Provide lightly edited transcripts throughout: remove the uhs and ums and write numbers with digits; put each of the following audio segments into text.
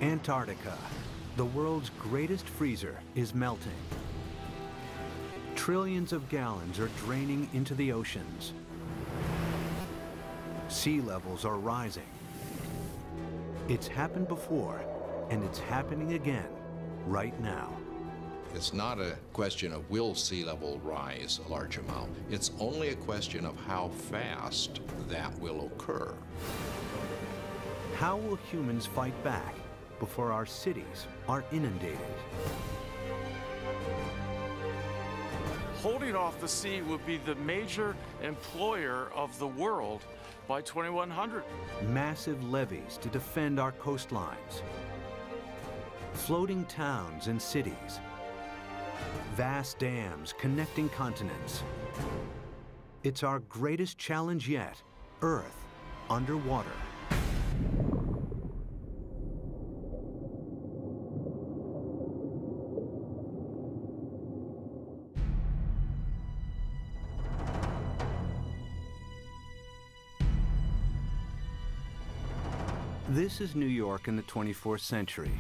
Antarctica, the world's greatest freezer, is melting. Trillions of gallons are draining into the oceans. Sea levels are rising. It's happened before, and it's happening again right now. It's not a question of will sea level rise a large amount. It's only a question of how fast that will occur. How will humans fight back before our cities are inundated? Holding off the sea would be the major employer of the world by 2100. Massive levees to defend our coastlines. Floating towns and cities. Vast dams connecting continents. It's our greatest challenge yet, Earth underwater. This is New York in the 24th century.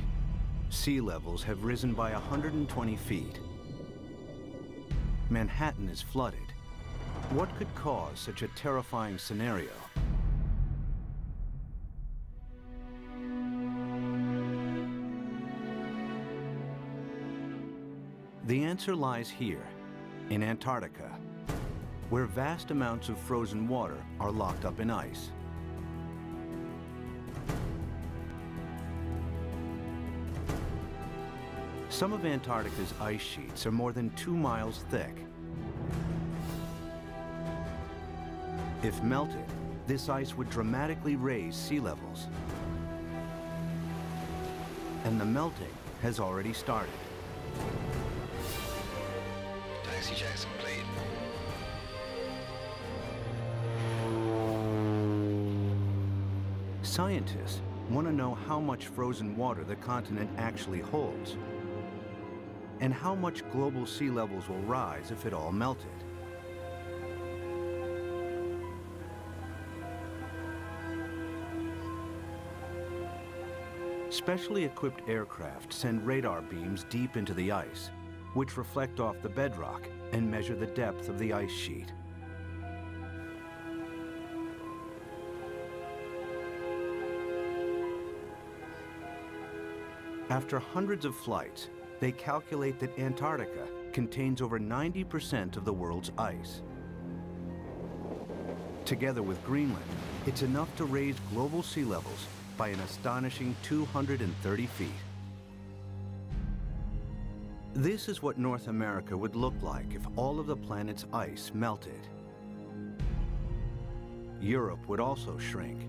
Sea levels have risen by 120 feet. Manhattan is flooded. What could cause such a terrifying scenario? The answer lies here, in Antarctica, where vast amounts of frozen water are locked up in ice. Some of Antarctica's ice sheets are more than 2 miles thick. If melted, this ice would dramatically raise sea levels. And the melting has already started. Taxi Jackson, please. Scientists want to know how much frozen water the continent actually holds, and how much global sea levels will rise if it all melted. Specially equipped aircraft send radar beams deep into the ice, which reflect off the bedrock and measure the depth of the ice sheet. After hundreds of flights, they calculate that Antarctica contains over 90% of the world's ice. Together with Greenland, it's enough to raise global sea levels by an astonishing 230 feet. This is what North America would look like if all of the planet's ice melted. Europe would also shrink.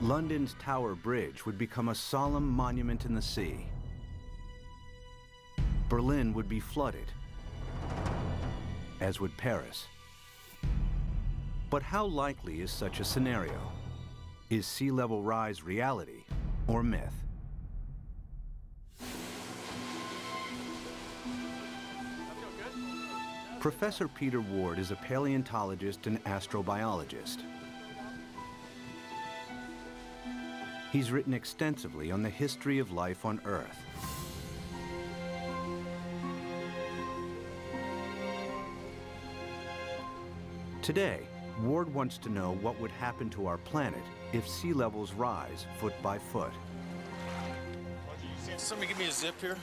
London's Tower Bridge would become a solemn monument in the sea. Berlin would be flooded, as would Paris. But how likely is such a scenario? Is sea level rise reality or myth? Professor Peter Ward is a paleontologist and astrobiologist. He's written extensively on the history of life on Earth. Today, Ward wants to know what would happen to our planet if sea levels rise foot by foot. Somebody give me a zip here.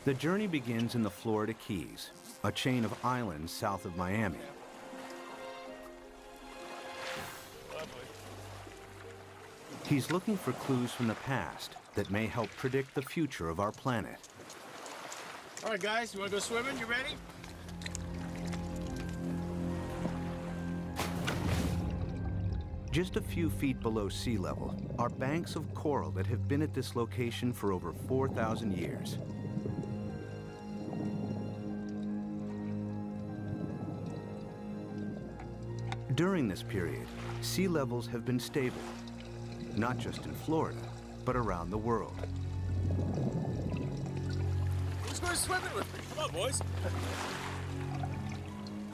The journey begins in the Florida Keys, a chain of islands south of Miami. He's looking for clues from the past that may help predict the future of our planet. All right, guys, you want to go swimming? You ready? Just a few feet below sea level are banks of coral that have been at this location for over 4,000 years. During this period, sea levels have been stable, not just in Florida, but around the world. Who's going swimming with me? Come on, boys.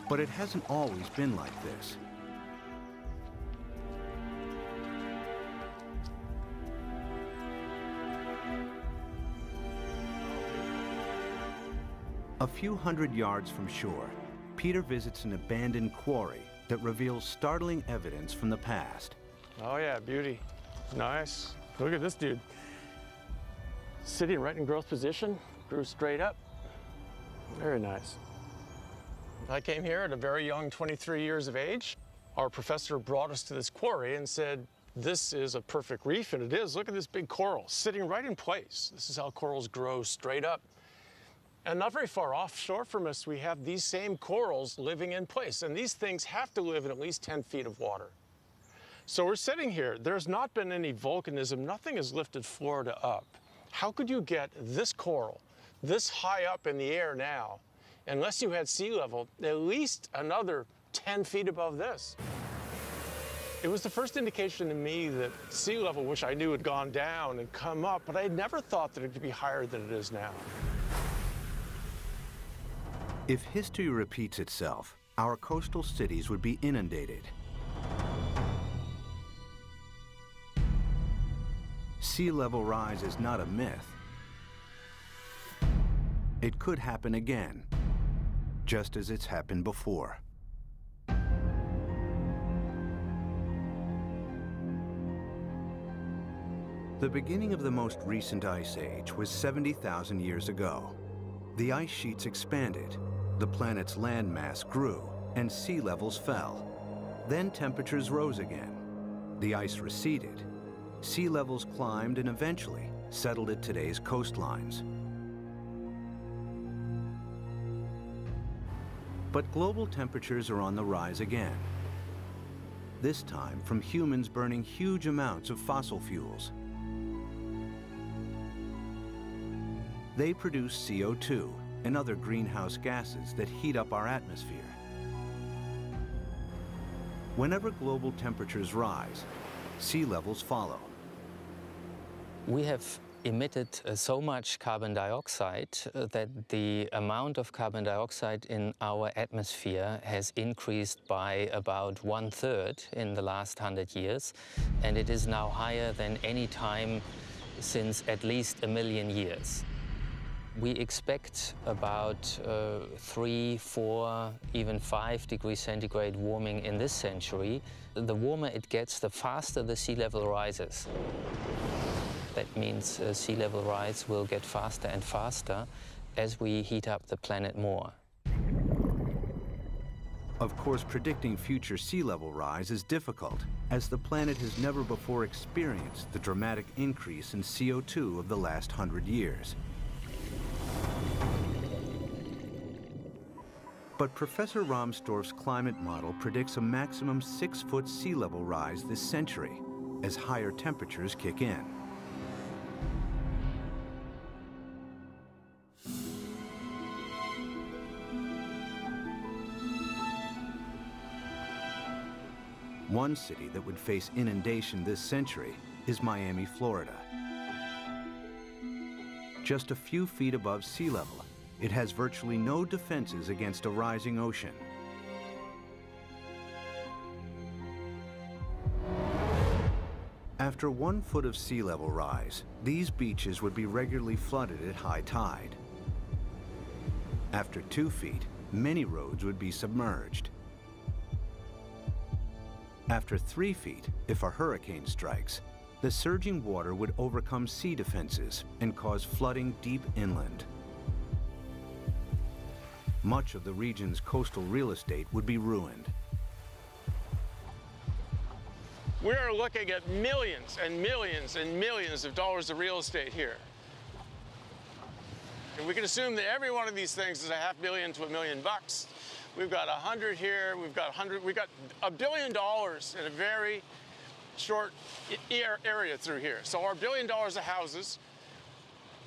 But it hasn't always been like this. A few hundred yards from shore, Peter visits an abandoned quarry that reveals startling evidence from the past. Oh yeah, beauty. Nice. Look at this dude. Sitting right in growth position, grew straight up. Very nice. I came here at a very young 23 years of age. Our professor brought us to this quarry and said, this is a perfect reef, and it is. Look at this big coral sitting right in place. This is how corals grow straight up. And not very far offshore from us, we have these same corals living in place. And these things have to live in at least 10 feet of water. So we're sitting here. There's not been any volcanism. Nothing has lifted Florida up. How could you get this coral this high up in the air now, unless you had sea level, at least another 10 feet above this? It was the first indication to me that sea level, which I knew had gone down and come up, but I had never thought that it could be higher than it is now. If history repeats itself, our coastal cities would be inundated. Sea level rise is not a myth. It could happen again, just as it's happened before. The beginning of the most recent ice age was 70,000 years ago. The ice sheets expanded, the planet's landmass grew, and sea levels fell. Then temperatures rose again. The ice receded. Sea levels climbed and eventually settled at today's coastlines. But global temperatures are on the rise again. This time from humans burning huge amounts of fossil fuels. They produce CO2 and other greenhouse gases that heat up our atmosphere. Whenever global temperatures rise, sea levels follow. We have emitted so much carbon dioxide that the amount of carbon dioxide in our atmosphere has increased by about 1/3 in the last 100 years, and it is now higher than any time since at least 1 million years. We expect about 3, 4, even 5 degrees centigrade warming in this century. The warmer it gets, the faster the sea level rises. That means sea level rise will get faster and faster as we heat up the planet more. Of course, predicting future sea level rise is difficult, as the planet has never before experienced the dramatic increase in CO2 of the last 100 years. But Professor Rahmstorf's climate model predicts a maximum 6-foot sea level rise this century, as higher temperatures kick in. One city that would face inundation this century is Miami, Florida. Just a few feet above sea level, it has virtually no defenses against a rising ocean. After 1 foot of sea level rise, these beaches would be regularly flooded at high tide. After 2 feet, many roads would be submerged. After 3 feet, if a hurricane strikes, the surging water would overcome sea defenses and cause flooding deep inland. Much of the region's coastal real estate would be ruined. We are looking at millions and millions and millions of dollars of real estate here. And we can assume that every one of these things is $500,000 to $1 million. We've got 100 here, we've got $1 billion in a very short area through here. So our $1 billion of houses,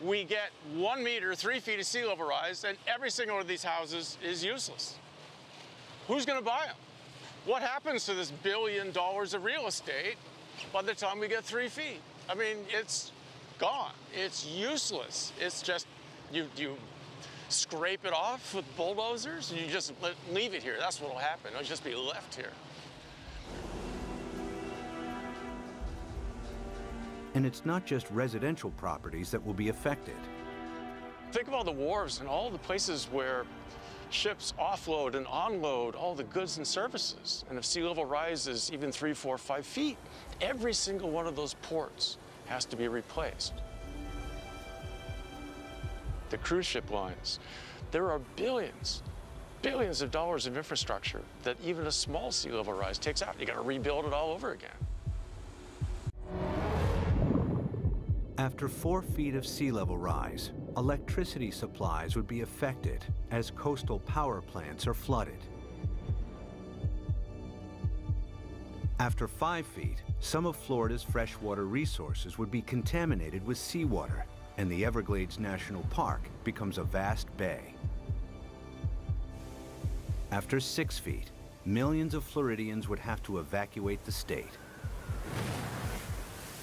we get 1 meter, 3 feet of sea level rise, and every single one of these houses is useless. Who's going to buy them? What happens to this $1 billion of real estate by the time we get 3 feet? I mean, it's gone. It's useless. It's just, you scrape it off with bulldozers and you just leave it here. That's what will happen. It'll just be left here. And it's not just residential properties that will be affected. Think of all the wharves and all the places where ships offload and unload all the goods and services. And if sea level rises even 3, 4, 5 feet, every single one of those ports has to be replaced. The cruise ship lines, there are billions of dollars of infrastructure that even a small sea level rise takes out. You got to rebuild it all over again. After 4 feet of sea level rise, electricity supplies would be affected as coastal power plants are flooded. After 5 feet, some of Florida's freshwater resources would be contaminated with seawater, and the Everglades National Park becomes a vast bay. After 6 feet, millions of Floridians would have to evacuate the state.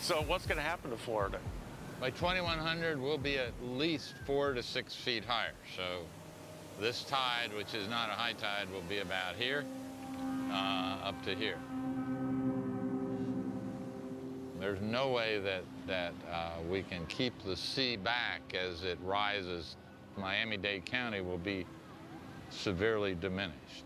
So what's going to happen to Florida? By 2100, we'll be at least 4 to 6 feet higher. So this tide, which is not a high tide, will be about here, up to here. There's no way that we can keep the sea back as it rises. Miami-Dade County will be severely diminished.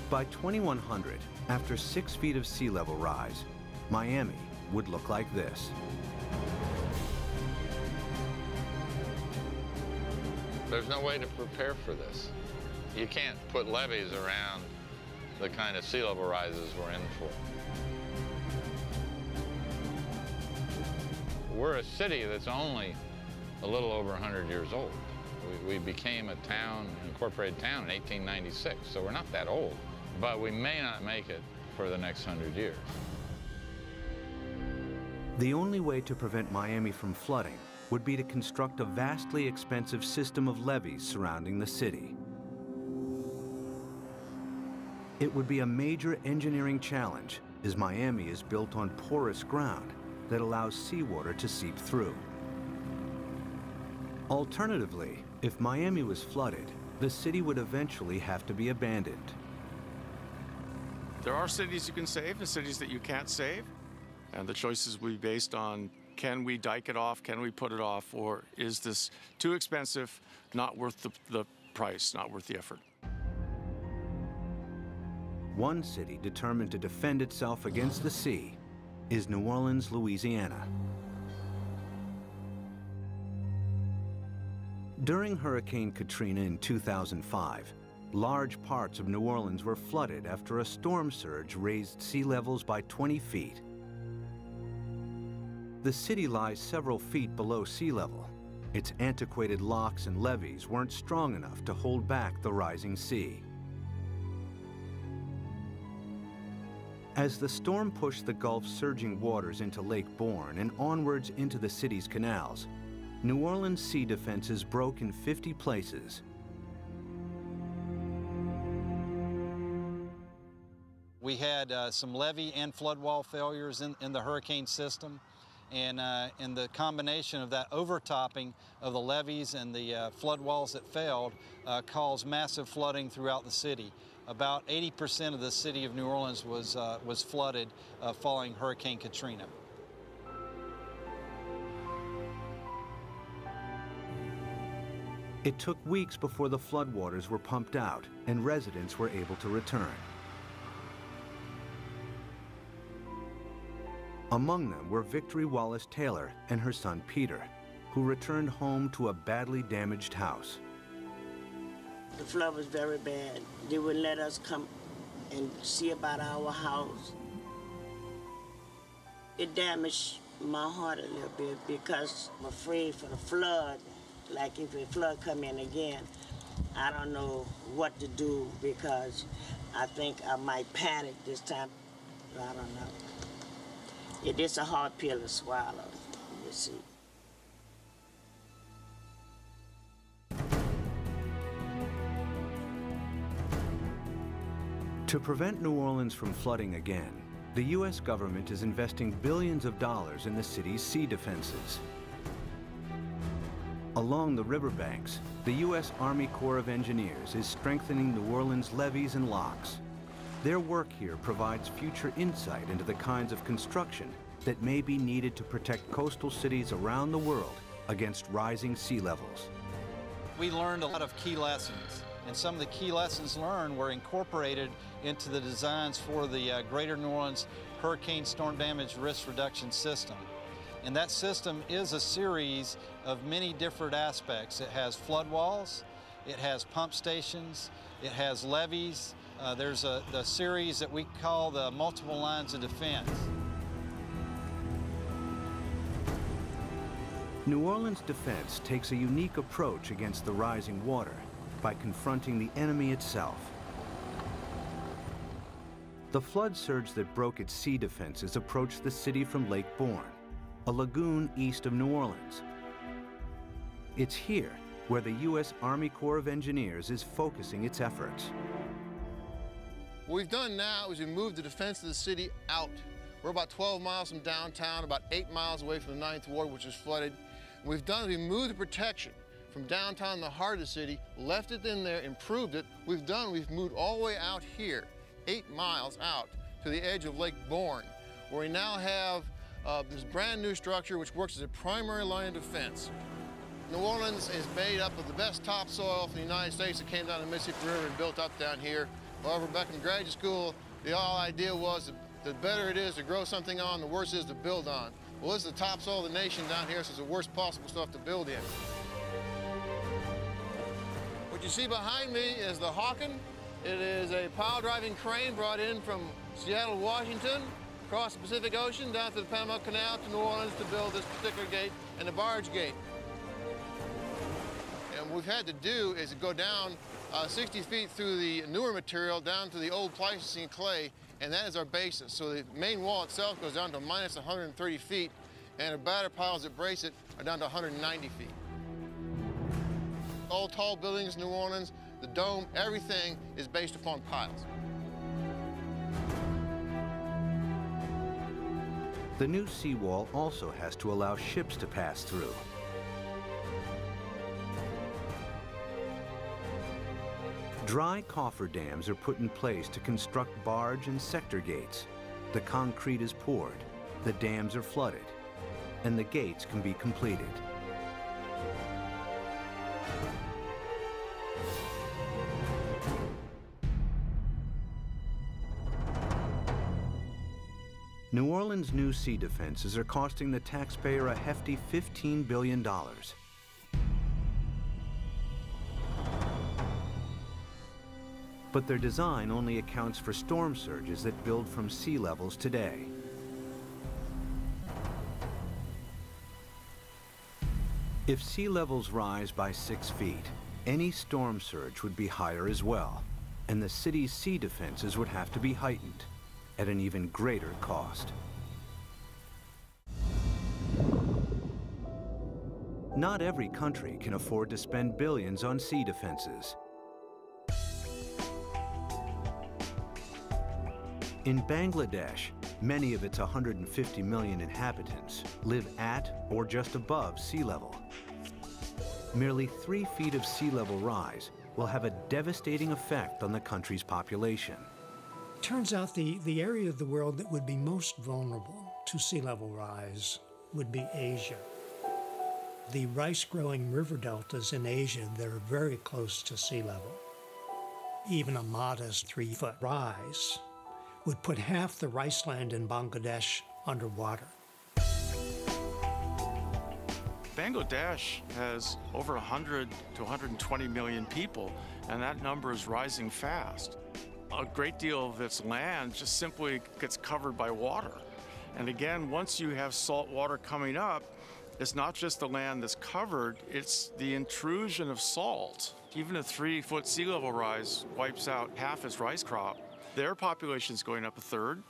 By 2100, after 6 feet of sea level rise, Miami would look like this. There's no way to prepare for this. You can't put levees around the kind of sea level rises we're in for. We're a city that's only a little over 100 years old. We became a town, an incorporated town in 1896, so we're not that old. But we may not make it for the next 100 years. The only way to prevent Miami from flooding would be to construct a vastly expensive system of levees surrounding the city. It would be a major engineering challenge, as Miami is built on porous ground that allows seawater to seep through. Alternatively, if Miami was flooded, the city would eventually have to be abandoned. There are cities you can save and cities that you can't save, and the choices will be based on, can we dike it off, can we put it off, or is this too expensive, not worth the price, not worth the effort. One city determined to defend itself against the sea is New Orleans, Louisiana. During Hurricane Katrina in 2005, large parts of New Orleans were flooded after a storm surge raised sea levels by 20 feet. The city lies several feet below sea level. Its antiquated locks and levees weren't strong enough to hold back the rising sea. As the storm pushed the Gulf's surging waters into Lake Borgne and onwards into the city's canals, New Orleans' sea defenses broke in 50 places. We had some levee and flood wall failures in the hurricane system, and the combination of that overtopping of the levees and the flood walls that failed caused massive flooding throughout the city. About 80% of the city of New Orleans was flooded following Hurricane Katrina. It took weeks before the floodwaters were pumped out and residents were able to return. Among them were Victory Wallace Taylor and her son Peter, who returned home to a badly damaged house. The flood was very bad. They wouldn't let us come and see about our house. It damaged my heart a little bit because I'm afraid for the flood. Like if the flood come in again, I don't know what to do because I think I might panic this time. I don't know. It is a hard pill to swallow, you see. To prevent New Orleans from flooding again, the U.S. government is investing billions of dollars in the city's sea defenses. Along the riverbanks, the U.S. Army Corps of Engineers is strengthening New Orleans' levees and locks. Their work here provides future insight into the kinds of construction that may be needed to protect coastal cities around the world against rising sea levels. We learned a lot of key lessons, and some of the key lessons learned were incorporated into the designs for the Greater New Orleans Hurricane Storm Damage Risk Reduction System. And that system is a series of many different aspects. It has flood walls, it has pump stations, it has levees. There's the series that we call the multiple lines of defense. New Orleans defense takes a unique approach against the rising water by confronting the enemy itself. The flood surge that broke its sea defenses approached the city from Lake Borgne, a lagoon east of New Orleans. It's here where the U.S. Army Corps of Engineers is focusing its efforts. What we've done now is we moved the defense of the city out. We're about 12 miles from downtown, about 8 miles away from the 9th Ward, which is flooded. What we've done is we moved the protection from downtown, the heart of the city, left it in there, improved it. We've moved all the way out here, 8 miles out to the edge of Lake Borgne, where we now have this brand new structure which works as a primary line of defense. New Orleans is made up of the best topsoil from the United States that came down the Mississippi River and built up down here. However, back in graduate school, the whole idea was that the better it is to grow something on, the worse it is to build on. Well, this is the topsoil of the nation down here, so it's the worst possible stuff to build in. What you see behind me is the Hawken. It is a pile-driving crane brought in from Seattle, Washington, across the Pacific Ocean, down to the Panama Canal to New Orleans to build this particular gate and the barge gate. And what we've had to do is go down 60 feet through the newer material down to the old Pleistocene clay, and that is our basis. So the main wall itself goes down to minus 130 feet, and the batter piles that brace it are down to 190 feet. All tall buildings in New Orleans, the dome, everything is based upon piles. The new seawall also has to allow ships to pass through. Dry cofferdams are put in place to construct barge and sector gates. The concrete is poured, the dams are flooded, and the gates can be completed. New Orleans' new sea defenses are costing the taxpayer a hefty $15 billion. But their design only accounts for storm surges that build from sea levels today. If sea levels rise by 6 feet, any storm surge would be higher as well, and the city's sea defenses would have to be heightened at an even greater cost. Not every country can afford to spend billions on sea defenses. In Bangladesh, many of its 150 million inhabitants live at or just above sea level. Merely 3 feet of sea level rise will have a devastating effect on the country's population. Turns out the area of the world that would be most vulnerable to sea level rise would be Asia. The rice-growing river deltas in Asia that are very close to sea level. Even a modest 3-foot rise would put half the rice land in Bangladesh underwater. Bangladesh has over 100 to 120 million people, and that number is rising fast. A great deal of its land just simply gets covered by water. And again, once you have salt water coming up, it's not just the land that's covered, it's the intrusion of salt. Even a 3-foot sea level rise wipes out half its rice crop. Their population's going up 1/3,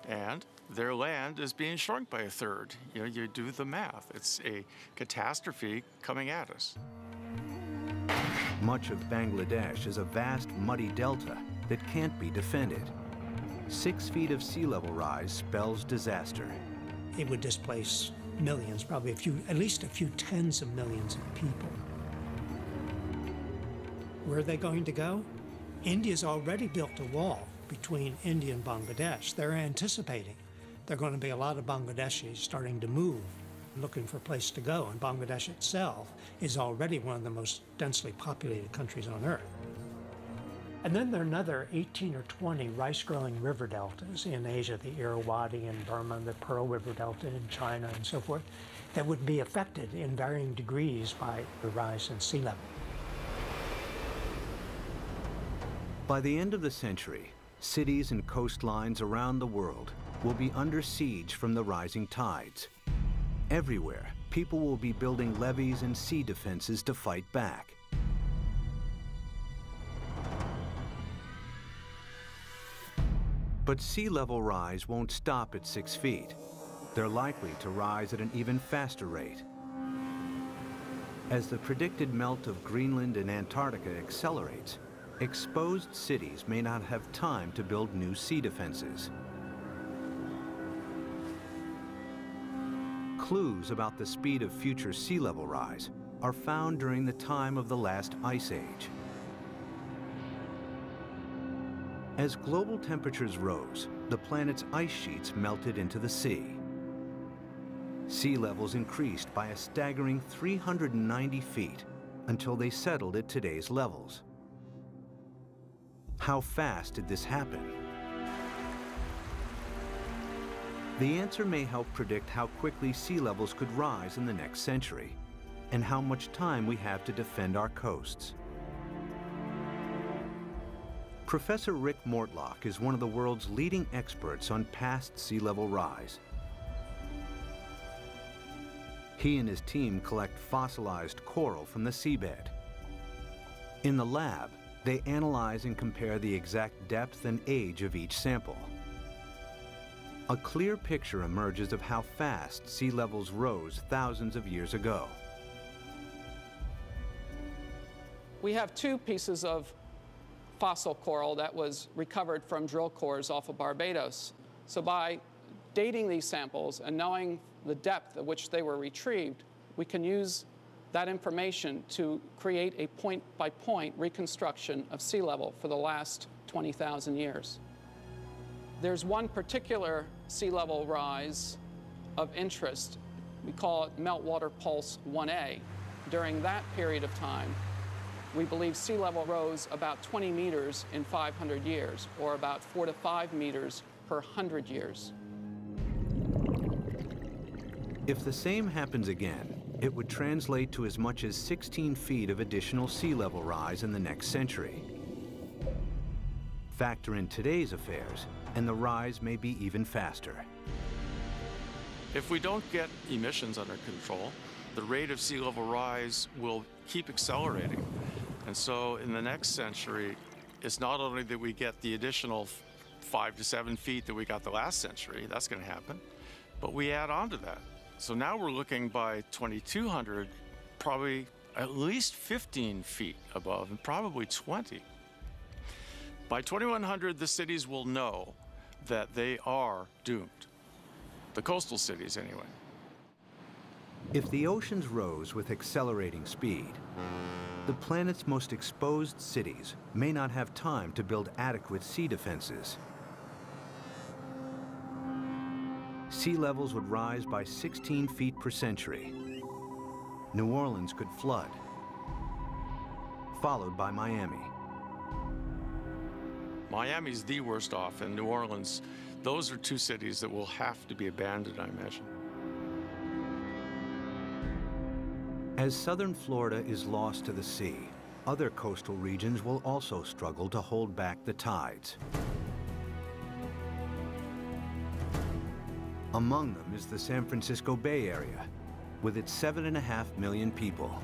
and their land is being shrunk by 1/3. You know, you do the math. It's a catastrophe coming at us. Much of Bangladesh is a vast muddy delta that can't be defended. 6 feet of sea level rise spells disaster. It would displace millions, probably at least a few tens of millions of people. Where are they going to go? India's already built a wall between India and Bangladesh. They're anticipating there are going to be a lot of Bangladeshis starting to move, looking for a place to go, and Bangladesh itself is already one of the most densely populated countries on Earth. And then there are another 18 or 20 rice-growing river deltas in Asia, the Irrawaddy in Burma, the Pearl River Delta in China, and so forth, that would be affected in varying degrees by the rise in sea level. By the end of the century, cities and coastlines around the world will be under siege from the rising tides. Everywhere, people will be building levees and sea defenses to fight back. But sea level rise won't stop at 6 feet. They're likely to rise at an even faster rate. As the predicted melt of Greenland and Antarctica accelerates, exposed cities may not have time to build new sea defenses. Clues about the speed of future sea level rise are found during the time of the last ice age. As global temperatures rose, the planet's ice sheets melted into the sea. Sea levels increased by a staggering 390 feet until they settled at today's levels. How fast did this happen? The answer may help predict how quickly sea levels could rise in the next century, and how much time we have to defend our coasts. Professor Rick Mortlock is one of the world's leading experts on past sea level rise. He and his team collect fossilized coral from the seabed. In the lab, they analyze and compare the exact depth and age of each sample. A clear picture emerges of how fast sea levels rose thousands of years ago. We have 2 pieces of fossil coral that was recovered from drill cores off of Barbados. So by dating these samples and knowing the depth at which they were retrieved, we can use that information to create a point-by-point reconstruction of sea level for the last 20,000 years. There's one particular sea level rise of interest. We call it Meltwater Pulse 1A. During that period of time, we believe sea level rose about 20 meters in 500 years, or about 4 to 5 meters per 100 years. If the same happens again, it would translate to as much as 16 feet of additional sea level rise in the next century. Factor in today's affairs, and the rise may be even faster. If we don't get emissions under control, the rate of sea level rise will keep accelerating. And so in the next century, it's not only that we get the additional 5 to 7 feet that we got the last century, that's going to happen, but we add on to that. So now we're looking by 2200, probably at least 15 feet above, and probably 20. By 2100, the cities will know that they are doomed. The coastal cities, anyway. If the oceans rose with accelerating speed, the planet's most exposed cities may not have time to build adequate sea defenses. Sea levels would rise by 16 feet per century. New Orleans could flood, followed by Miami. Miami's the worst off, and New Orleans, those are 2 cities that will have to be abandoned, I imagine. As southern Florida is lost to the sea, other coastal regions will also struggle to hold back the tides. Among them is the San Francisco Bay Area, with its 7.5 million people.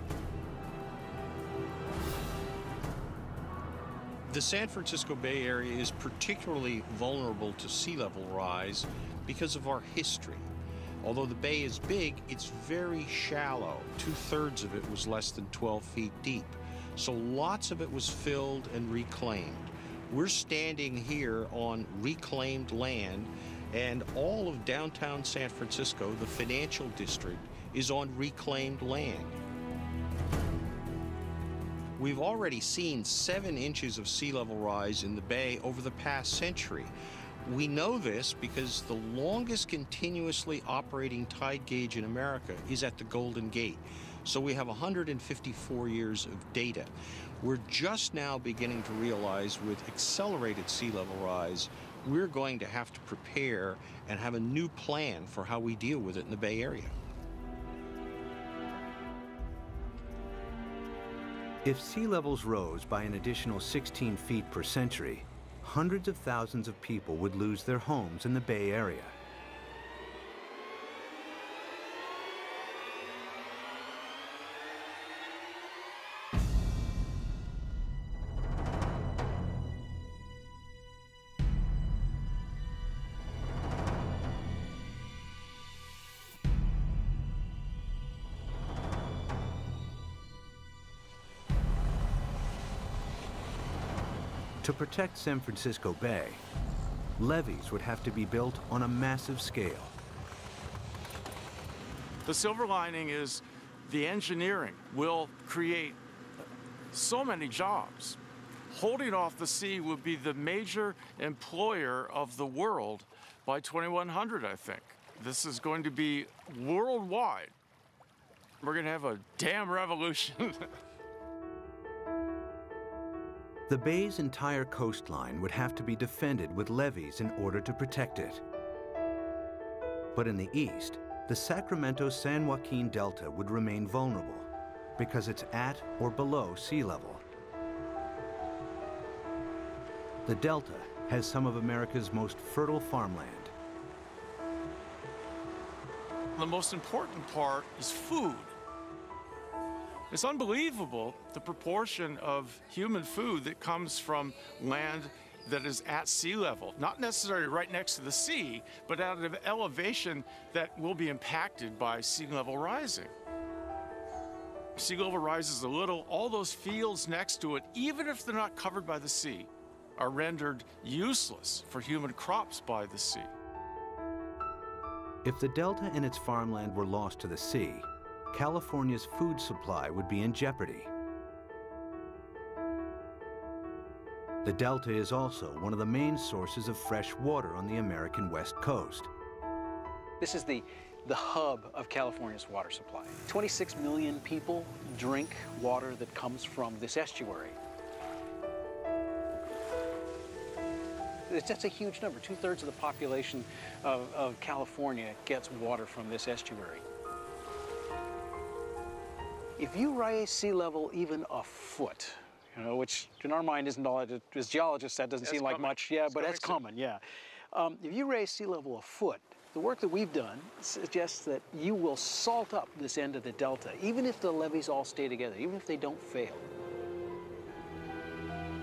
The San Francisco Bay Area is particularly vulnerable to sea level rise because of our history. Although the bay is big, it's very shallow. 2/3 of it was less than 12 feet deep. So lots of it was filled and reclaimed. We're standing here on reclaimed land, and all of downtown San Francisco, the financial district, is on reclaimed land. We've already seen 7 inches of sea level rise in the bay over the past century. We know this because the longest continuously operating tide gauge in America is at the Golden Gate. So we have 154 years of data. We're just now beginning to realize with accelerated sea level rise, we're going to have to prepare and have a new plan for how we deal with it in the Bay Area. If sea levels rose by an additional 16 feet per century, hundreds of thousands of people would lose their homes in the Bay Area. To protect San Francisco Bay, levees would have to be built on a massive scale. The silver lining is the engineering will create so many jobs. Holding off the sea will be the major employer of the world by 2100, I think. This is going to be worldwide. We're going to have a damn revolution. The bay's entire coastline would have to be defended with levees in order to protect it. But in the east, the Sacramento-San Joaquin Delta would remain vulnerable because it's at or below sea level. The Delta has some of America's most fertile farmland. The most important part is food. It's unbelievable the proportion of human food that comes from land that is at sea level, not necessarily right next to the sea, but at an elevation that will be impacted by sea level rising. Sea level rises a little, all those fields next to it, even if they're not covered by the sea, are rendered useless for human crops by the sea. If the Delta and its farmland were lost to the sea, California's food supply would be in jeopardy. The Delta is also one of the main sources of fresh water on the American West Coast. This is the hub of California's water supply. 26 million people drink water that comes from this estuary. That's a huge number. 2/3 of the population of California gets water from this estuary. If you raise sea level even a foot, you know, which in our mind isn't all, as geologists, that doesn't seem like much, yeah, but that's common, yeah. If you raise sea level a foot, the work that we've done suggests that you will salt up this end of the Delta, even if the levees all stay together, even if they don't fail.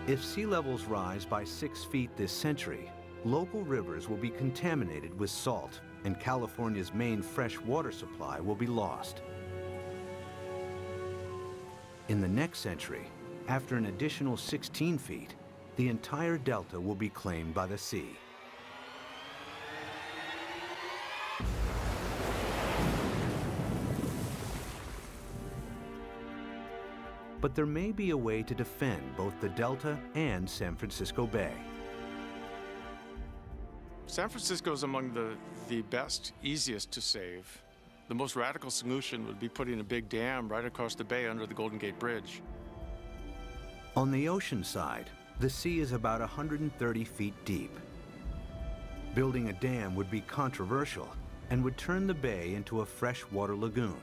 If sea levels rise by 6 feet this century, local rivers will be contaminated with salt, and California's main fresh water supply will be lost. In the next century, after an additional 16 feet, the entire Delta will be claimed by the sea. But there may be a way to defend both the Delta and San Francisco Bay. San Francisco is among the best, easiest to save. The most radical solution would be putting a big dam right across the bay under the Golden Gate Bridge. On the ocean side, the sea is about 130 feet deep. Building a dam would be controversial and would turn the bay into a freshwater lagoon.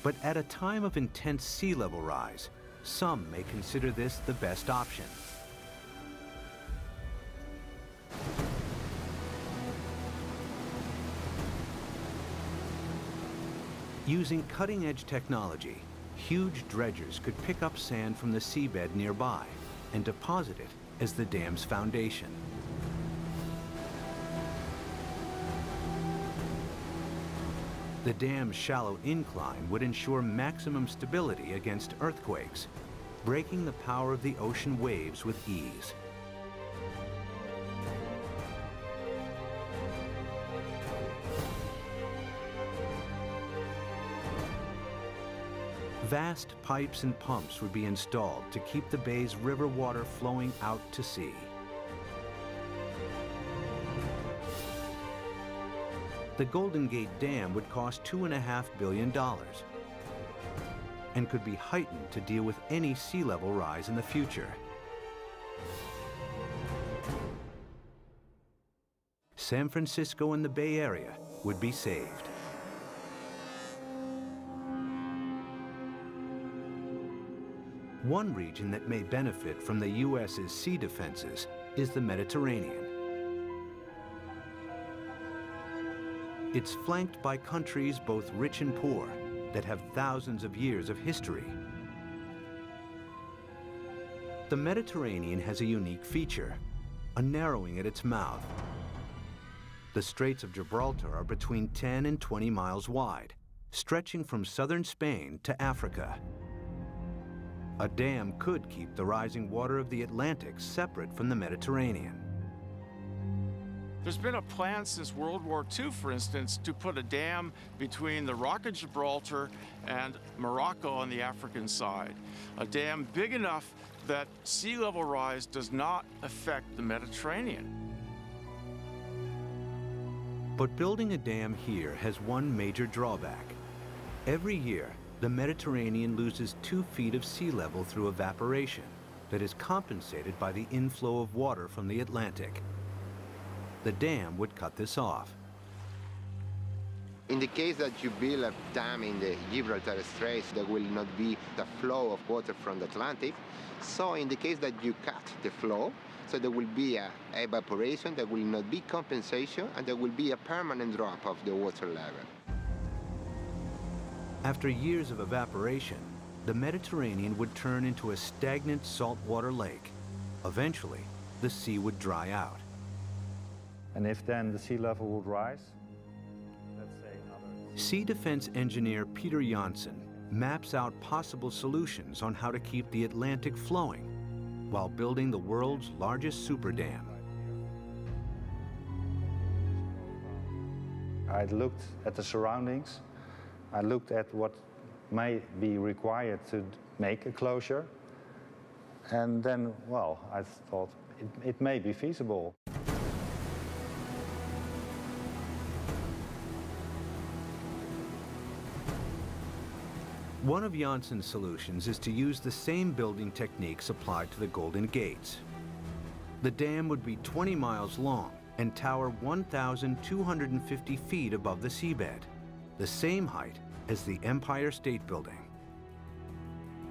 But at a time of intense sea level rise, some may consider this the best option. Using cutting-edge technology, huge dredgers could pick up sand from the seabed nearby and deposit it as the dam's foundation. The dam's shallow incline would ensure maximum stability against earthquakes, breaking the power of the ocean waves with ease. Vast pipes and pumps would be installed to keep the bay's river water flowing out to sea. The Golden Gate Dam would cost $2.5 billion and could be heightened to deal with any sea level rise in the future. San Francisco and the Bay Area would be saved. One region that may benefit from the U.S.'s sea defenses is the Mediterranean. It's flanked by countries both rich and poor that have thousands of years of history. The Mediterranean has a unique feature, a narrowing at its mouth. The Straits of Gibraltar are between 10 and 20 miles wide, stretching from southern Spain to Africa. A dam could keep the rising water of the Atlantic separate from the Mediterranean. There's been a plan since World War II, for instance, to put a dam between the Rock of Gibraltar and Morocco on the African side. A dam big enough that sea level rise does not affect the Mediterranean. But building a dam here has one major drawback. Every year, the Mediterranean loses 2 feet of sea level through evaporation that is compensated by the inflow of water from the Atlantic. The dam would cut this off. In the case that you build a dam in the Gibraltar Straits, there will not be the flow of water from the Atlantic. So in the case that you cut the flow, so there will be a evaporation, there will not be compensation, and there will be a permanent drop of the water level. After years of evaporation, the Mediterranean would turn into a stagnant saltwater lake. Eventually, the sea would dry out. And if then the sea level would rise, let's say another... Sea defense engineer Peter Janssen maps out possible solutions on how to keep the Atlantic flowing while building the world's largest super dam. I looked at the surroundings. I looked at what may be required to make a closure. And then, well, I thought it may be feasible. One of Janssen's solutions is to use the same building techniques applied to the Golden Gates. The dam would be 20 miles long and tower 1,250 feet above the seabed, the same height as the Empire State Building.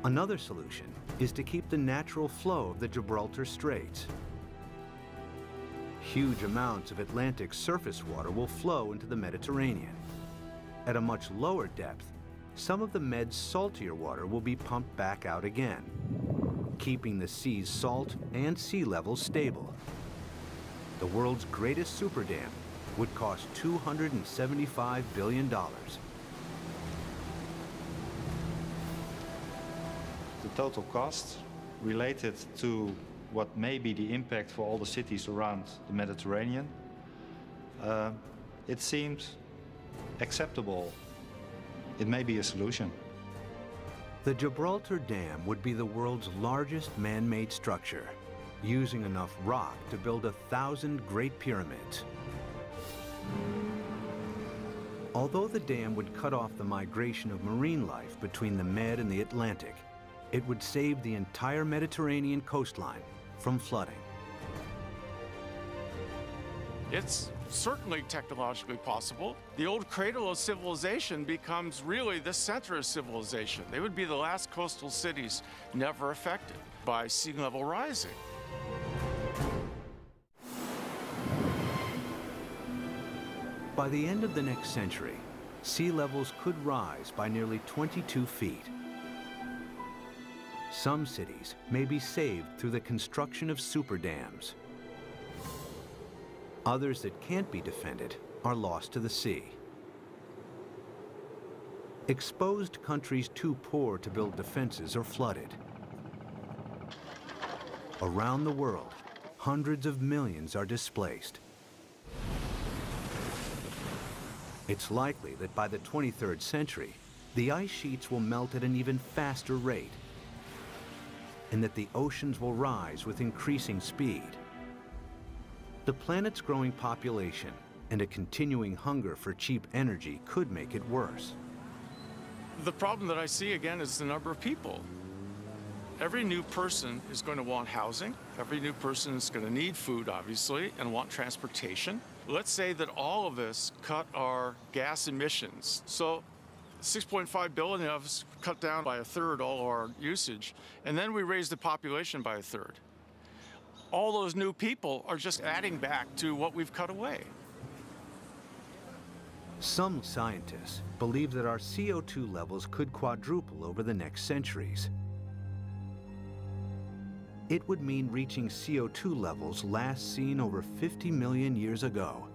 Another solution is to keep the natural flow of the Gibraltar Straits. Huge amounts of Atlantic surface water will flow into the Mediterranean. At a much lower depth, some of the Med's saltier water will be pumped back out again, keeping the sea's salt and sea levels stable. The world's greatest super dam would cost $275 billion. The total cost related to what may be the impact for all the cities around the Mediterranean, it seemed acceptable. It may be a solution. The Gibraltar Dam would be the world's largest man-made structure, using enough rock to build 1,000 Great Pyramids. Although the dam would cut off the migration of marine life between the Med and the Atlantic, it would save the entire Mediterranean coastline from flooding. It's certainly technologically possible. The old cradle of civilization becomes really the center of civilization. They would be the last coastal cities never affected by sea level rising. By the end of the next century, sea levels could rise by nearly 22 feet. Some cities may be saved through the construction of super dams. Others that can't be defended are lost to the sea. Exposed countries too poor to build defenses are flooded. Around the world, hundreds of millions are displaced. It's likely that by the 23rd century, the ice sheets will melt at an even faster rate, and that the oceans will rise with increasing speed. The planet's growing population and a continuing hunger for cheap energy could make it worse. The problem that I see again is the number of people. Every new person is going to want housing. Every new person is going to need food, obviously, and want transportation. Let's say that all of us cut our gas emissions. So 6.5 billion of us cut down by a third all our usage, and then we raise the population by a third. All those new people are just adding back to what we've cut away. Some scientists believe that our CO2 levels could quadruple over the next centuries. It would mean reaching CO2 levels last seen over 50 million years ago,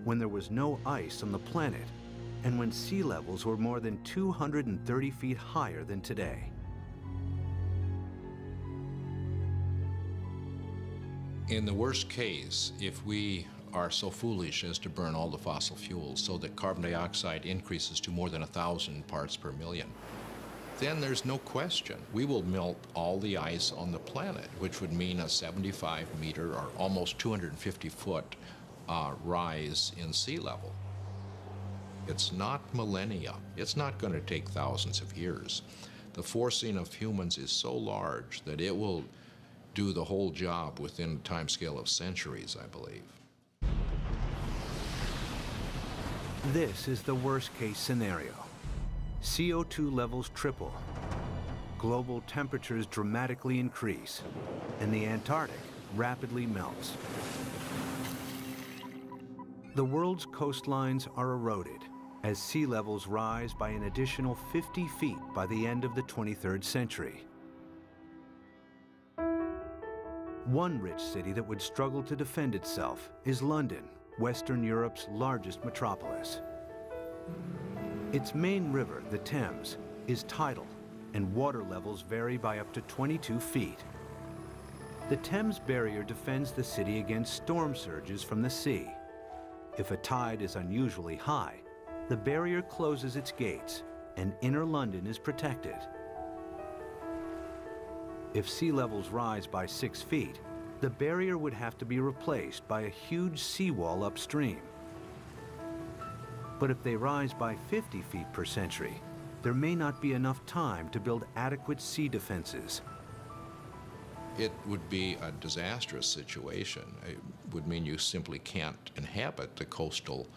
when there was no ice on the planet and when sea levels were more than 230 feet higher than today. In the worst case, if we are so foolish as to burn all the fossil fuels so that carbon dioxide increases to more than 1,000 parts per million, then there's no question we will melt all the ice on the planet, which would mean a 75-meter or almost 250-foot rise in sea level. It's not millennia. It's not going to take thousands of years. The forcing of humans is so large that it will do the whole job within a timescale of centuries, I believe. This is the worst-case scenario. CO2 levels triple, global temperatures dramatically increase, and the Antarctic rapidly melts. The world's coastlines are eroded as sea levels rise by an additional 50 feet by the end of the 23rd century. One rich city that would struggle to defend itself is London, Western Europe's largest metropolis. Its main river, the Thames, is tidal, and water levels vary by up to 22 feet. The Thames barrier defends the city against storm surges from the sea. If a tide is unusually high, the barrier closes its gates, and inner London is protected. If sea levels rise by 6 feet, the barrier would have to be replaced by a huge seawall upstream. But if they rise by 50 feet per century, there may not be enough time to build adequate sea defenses. It would be a disastrous situation. It would mean you simply can't inhabit the coastal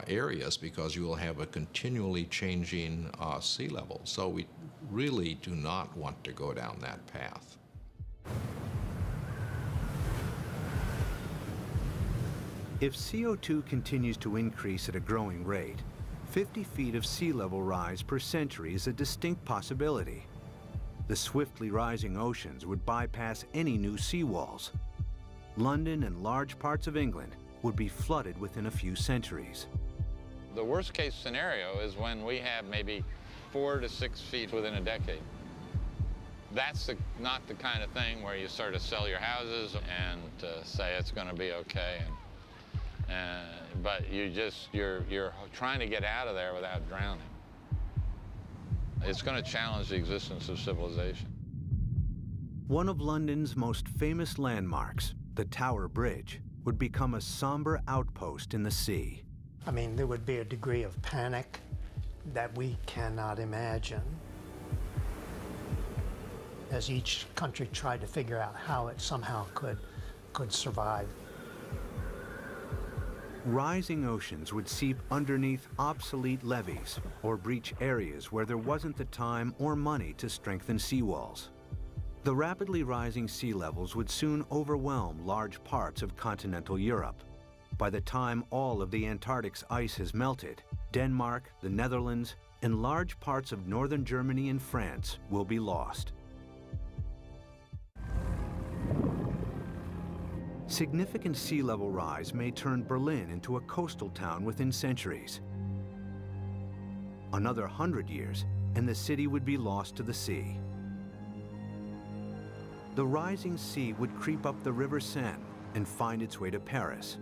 areas because you will have a continually changing sea level. So we really do not want to go down that path. If CO2 continues to increase at a growing rate, 50 feet of sea level rise per century is a distinct possibility. The swiftly rising oceans would bypass any new seawalls. London and large parts of England would be flooded within a few centuries. The worst case scenario is when we have maybe 4 to 6 feet within a decade. That's not the kind of thing where you sort of sell your houses and say it's going to be okay. But you're trying to get out of there without drowning. It's going to challenge the existence of civilization. One of London's most famous landmarks, the Tower Bridge, would become a somber outpost in the sea. I mean, there would be a degree of panic that we cannot imagine as each country tried to figure out how it somehow could survive. Rising oceans would seep underneath obsolete levees or breach areas where there wasn't the time or money to strengthen seawalls. The rapidly rising sea levels would soon overwhelm large parts of continental Europe. By the time all of the Antarctic's ice has melted, Denmark, the Netherlands, and large parts of northern Germany and France will be lost. Significant sea level rise may turn Berlin into a coastal town within centuries. Another 100 years, and the city would be lost to the sea. The rising sea would creep up the River Seine and find its way to Paris.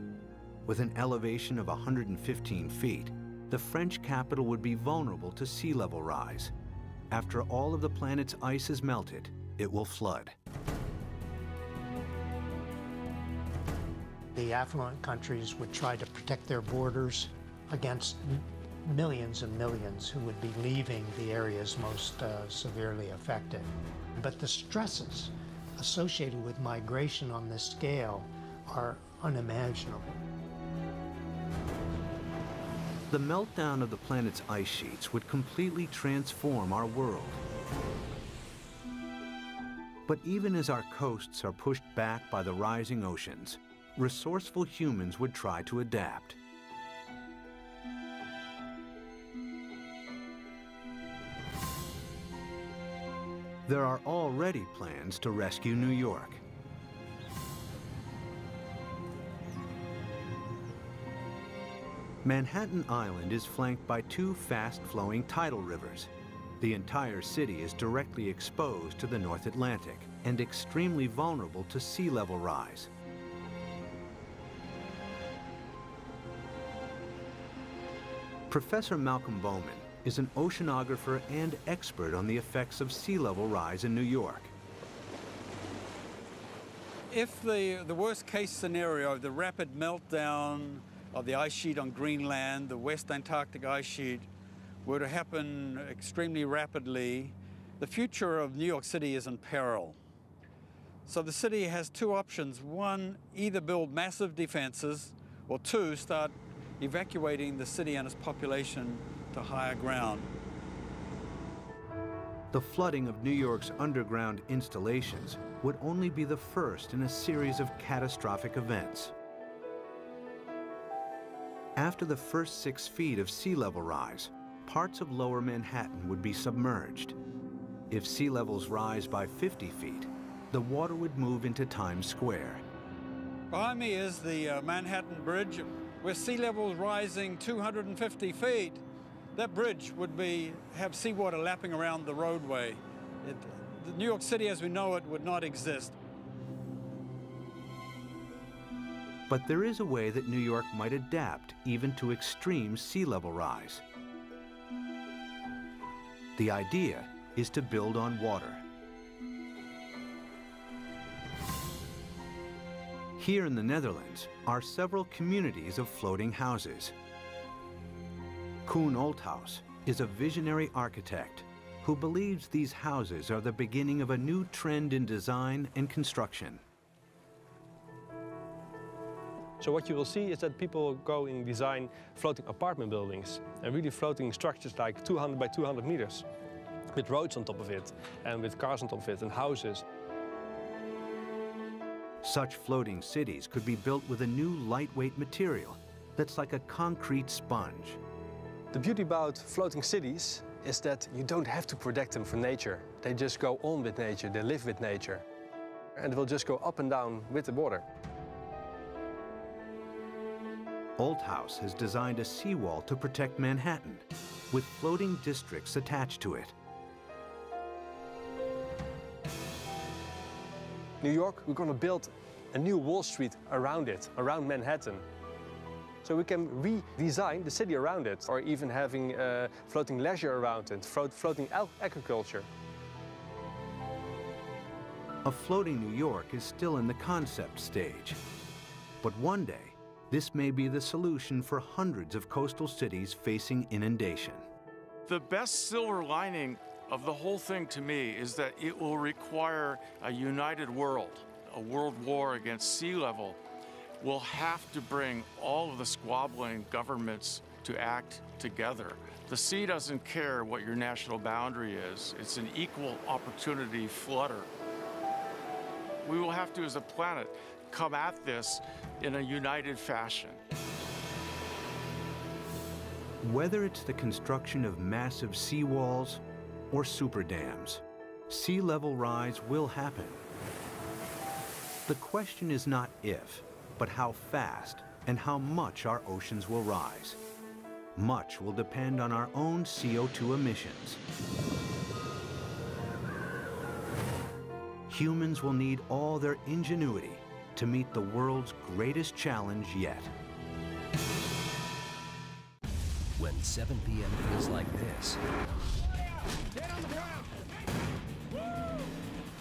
With an elevation of 115 feet, the French capital would be vulnerable to sea level rise. After all of the planet's ice is melted, it will flood. The affluent countries would try to protect their borders against millions and millions who would be leaving the areas most severely affected. But the stresses associated with migration on this scale are unimaginable. The meltdown of the planet's ice sheets would completely transform our world. But even as our coasts are pushed back by the rising oceans, resourceful humans would try to adapt. There are already plans to rescue New York. Manhattan Island is flanked by two fast-flowing tidal rivers. The entire city is directly exposed to the North Atlantic and extremely vulnerable to sea level rise. Professor Malcolm Bowman is an oceanographer and expert on the effects of sea level rise in New York. If the worst case scenario, the rapid meltdown of the ice sheet on Greenland, the West Antarctic ice sheet, were to happen extremely rapidly, the future of New York City is in peril. So the city has two options. One, either build massive defenses, or two, start evacuating the city and its population to higher ground. The flooding of New York's underground installations would only be the first in a series of catastrophic events. After the first 6 feet of sea level rise, parts of lower Manhattan would be submerged. If sea levels rise by 50 feet, the water would move into Times Square. Behind me is the Manhattan Bridge, with sea levels rising 250 feet. That bridge would have seawater lapping around the roadway. New York City as we know it would not exist. But there is a way that New York might adapt even to extreme sea level rise. The idea is to build on water. Here in the Netherlands are several communities of floating houses. Koen Olthaus is a visionary architect who believes these houses are the beginning of a new trend in design and construction. So what you will see is that people go and design floating apartment buildings and really floating structures like 200 by 200 meters with roads on top of it and with cars on top of it and houses. Such floating cities could be built with a new lightweight material that's like a concrete sponge. The beauty about floating cities is that you don't have to protect them from nature. They just go on with nature, they live with nature. And they will just go up and down with the water. Olthaus has designed a seawall to protect Manhattan, with floating districts attached to it. New York, we're going to build a new Wall Street around it, around Manhattan. So we can redesign the city around it, or even having floating leisure around it, floating agriculture. A floating New York is still in the concept stage. But one day, this may be the solution for hundreds of coastal cities facing inundation. The best silver lining of the whole thing to me is that it will require a united world. A world war against sea level will have to bring all of the squabbling governments to act together. The sea doesn't care what your national boundary is. It's an equal opportunity flooder. We will have to, as a planet, come at this in a united fashion. Whether it's the construction of massive seawalls or super dams, sea level rise will happen. The question is not if, but how fast and how much our oceans will rise. Much will depend on our own CO2 emissions. Humans will need all their ingenuity to meet the world's greatest challenge yet. when 7 p.m. feels like this,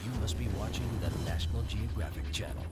you must be watching the National Geographic Channel.